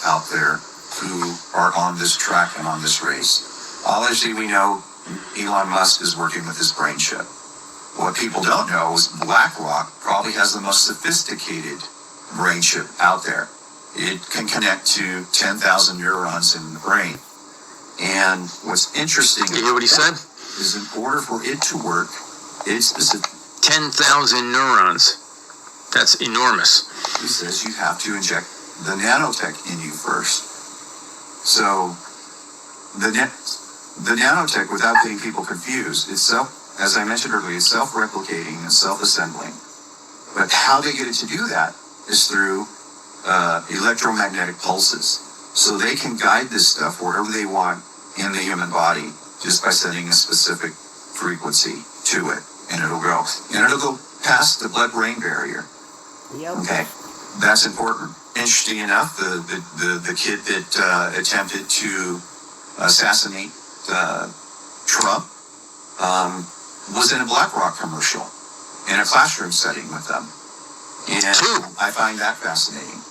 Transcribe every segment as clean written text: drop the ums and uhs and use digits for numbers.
out there who are on this track and on this race. Obviously, we know Elon Musk is working with his brain chip. What people don't know is BlackRock probably has the most sophisticated brain chip out there. It can connect to 10,000 neurons in the brain. And what's interesting you hear what he said? Is in order for it to work, it's specific. 10,000 neurons. That's enormous. He says you have to inject the nanotech in you first. So the nanotech, without getting people confused, itself, as I mentioned earlier, it's self-replicating and self-assembling. But how they get it to do that is through electromagnetic pulses. So they can guide this stuff wherever they want in the human body just by setting a specific frequency to it, and it'll go. And it'll go past the blood-brain barrier. Yep. Okay, that's important. Interesting enough, the kid that attempted to assassinate Trump was in a BlackRock commercial in a classroom setting with them. And I find that fascinating.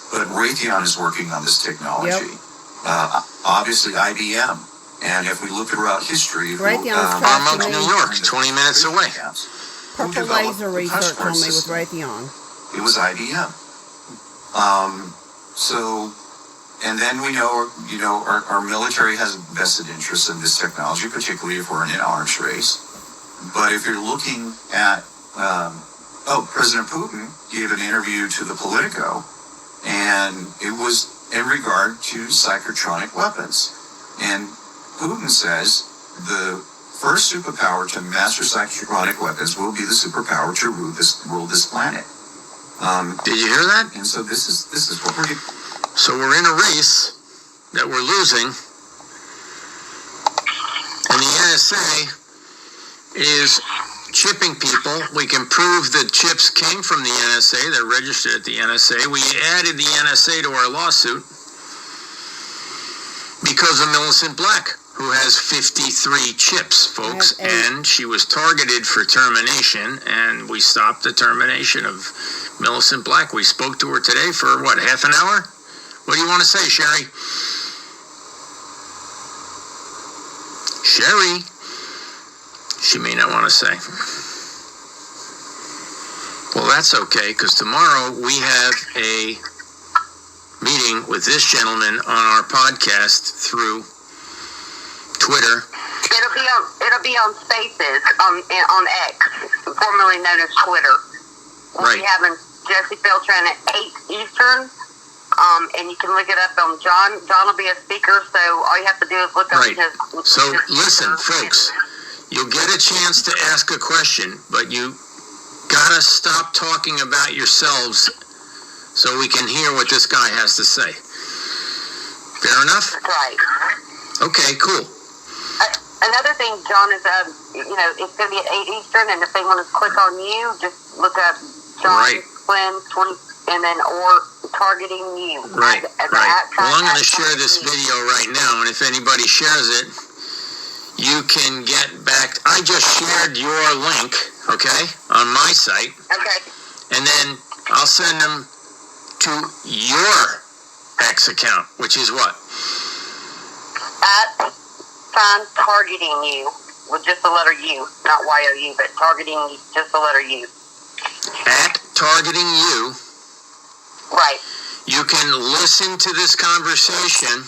But Raytheon is working on this technology. Yep. Obviously, IBM. And if we look throughout history, Monmouth, New York, 20 minutes away. Purple Laser Research on me with Raytheon. It was IBM. And then we know, our military has vested interest in this technology, particularly if we're in an arms race. But if you're looking at, President Putin gave an interview to the Politico, and it was in regard to psychotronic weapons. And Putin says the first superpower to master psychotronic weapons will be the superpower to rule this planet. Did you hear that? And so this is what we're doing. So we're in a race that we're losing, and the NSA is chipping people. We can prove that chips came from the NSA. They're registered at the NSA. We added the NSA to our lawsuit because of Millicent Black, who has 53 chips, folks, and she was targeted for termination, and we stopped the termination of Millicent Black. We spoke to her today for, half an hour? What do you want to say, Sherry? Sherry? She may not want to say. Well, that's okay, because tomorrow we have a meeting with this gentleman on our podcast through Twitter. It'll be on Spaces on X, formerly known as Twitter. We'll be having Jesse Beltran at 8 Eastern. And you can look it up on John. John will be a speaker, so all you have to do is look up his. So listen, folks, you'll get a chance to ask a question, but you gotta stop talking about yourselves so we can hear what this guy has to say. Fair enough? Right. Okay, cool. Another thing, John, is it's going to be at 8 Eastern, and if they want to click on you, just look up John Flynn 20, and then or targeting you. Right. Well, I'm going to share this video right now, and if anybody shares it, you can get back. I just shared your link, okay, on my site. Okay. And then I'll send them to your X account, which is what? At targeting you with just the letter U, not Y-O-U, but targeting just the letter U. At targeting you. Right. You can listen to this conversation,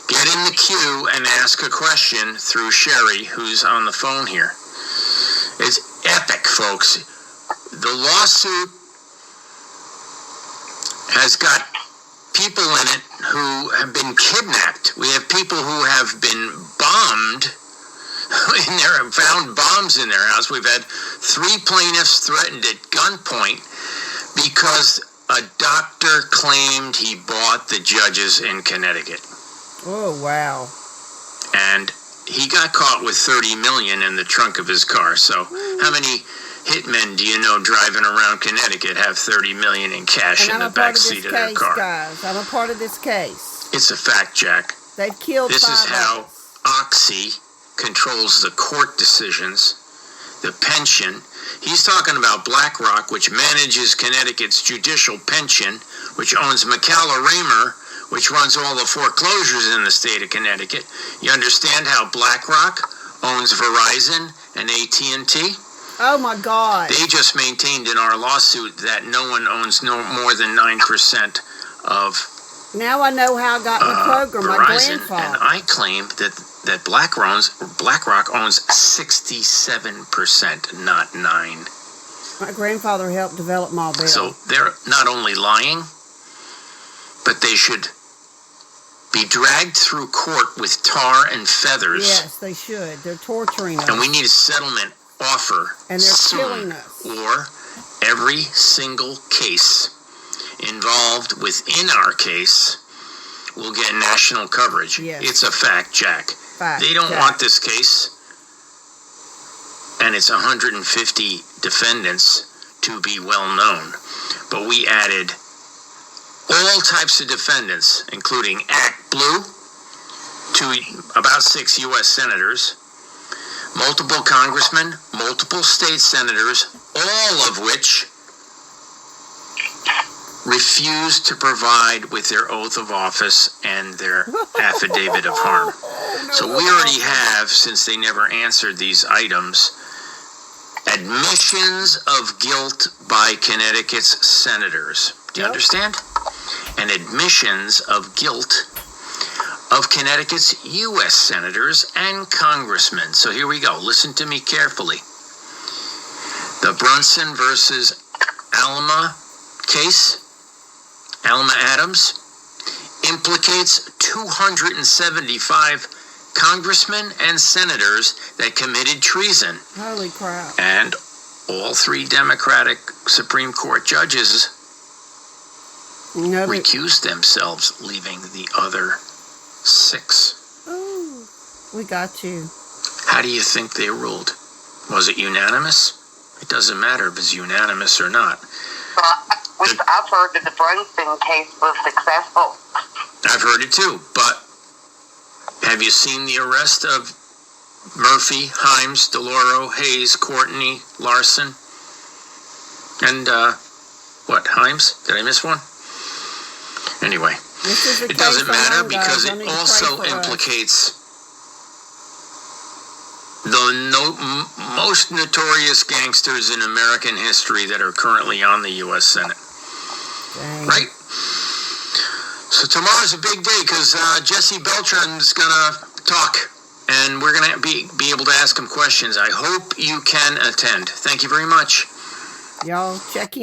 get in the queue, and ask a question through Sherry, who's on the phone here. It's epic, folks. The lawsuit has got people in it who have been kidnapped. We have people who have been bombed found bombs in their house. We've had 3 plaintiffs threatened at gunpoint because a doctor claimed he bought the judges in Connecticut. Oh, wow. And he got caught with $30 million in the trunk of his car. So how many hitmen do you know driving around Connecticut have $30 million in cash in the back seat of their car? Guys. I'm a part of this case. It's a fact, Jack. They've killed This 5 is how others. Oxy controls the court decisions. the pension. He's talking about BlackRock, which manages Connecticut's judicial pension, which owns McCalla-Raymer, which runs all the foreclosures in the state of Connecticut. You understand how BlackRock owns Verizon and AT&T? Oh my God. They just maintained in our lawsuit that no one owns no more than 9% of Now I know how I got in the program. My Verizon, grandfather. and I claim that BlackRock owns 67%, not 9%. My grandfather helped develop my bill. So they're not only lying, but they should be dragged through court with tar and feathers. Yes, they should. They're torturing us. And we need a settlement offer And they're soon, killing us. or every single case involved within our case will get national coverage. Yes. It's a fact, Jack. Fact, They don't Jack. want this case, and it's 150 defendants to be well known. But we added all types of defendants, including Act Blue, to about 6 U.S. senators, multiple congressmen, multiple state senators, all of which refused to provide with their oath of office and their affidavit of harm. So we already have, since they never answered these items, admissions of guilt by Connecticut's senators. Do you understand? And admissions of guilt of Connecticut's U.S. senators and congressmen. So here we go. Listen to me carefully. The Brunson versus Alma case, Alma Adams, implicates 275 congressmen and senators that committed treason. Holy crap. And all 3 Democratic Supreme Court judges No, they- recused themselves, leaving the other 6. Ooh, we got you. How do you think they ruled? Was it unanimous? It doesn't matter if it's unanimous or not. I've heard that the Brunson case was successful. I've heard it too, but have you seen the arrest of Murphy, Himes, DeLauro, Hayes, Courtney, Larson? And, Himes? Did I miss one? Anyway, This is the it doesn't case matter alone, guys. because Y'all it need to pray also for us. implicates the most notorious gangsters in American history that are currently on the U.S. Senate. Dang. Right? So tomorrow's a big day because Jesse Beltran's going to talk, and we're going to be able to ask him questions. I hope you can attend. Thank you very much. Y'all check in.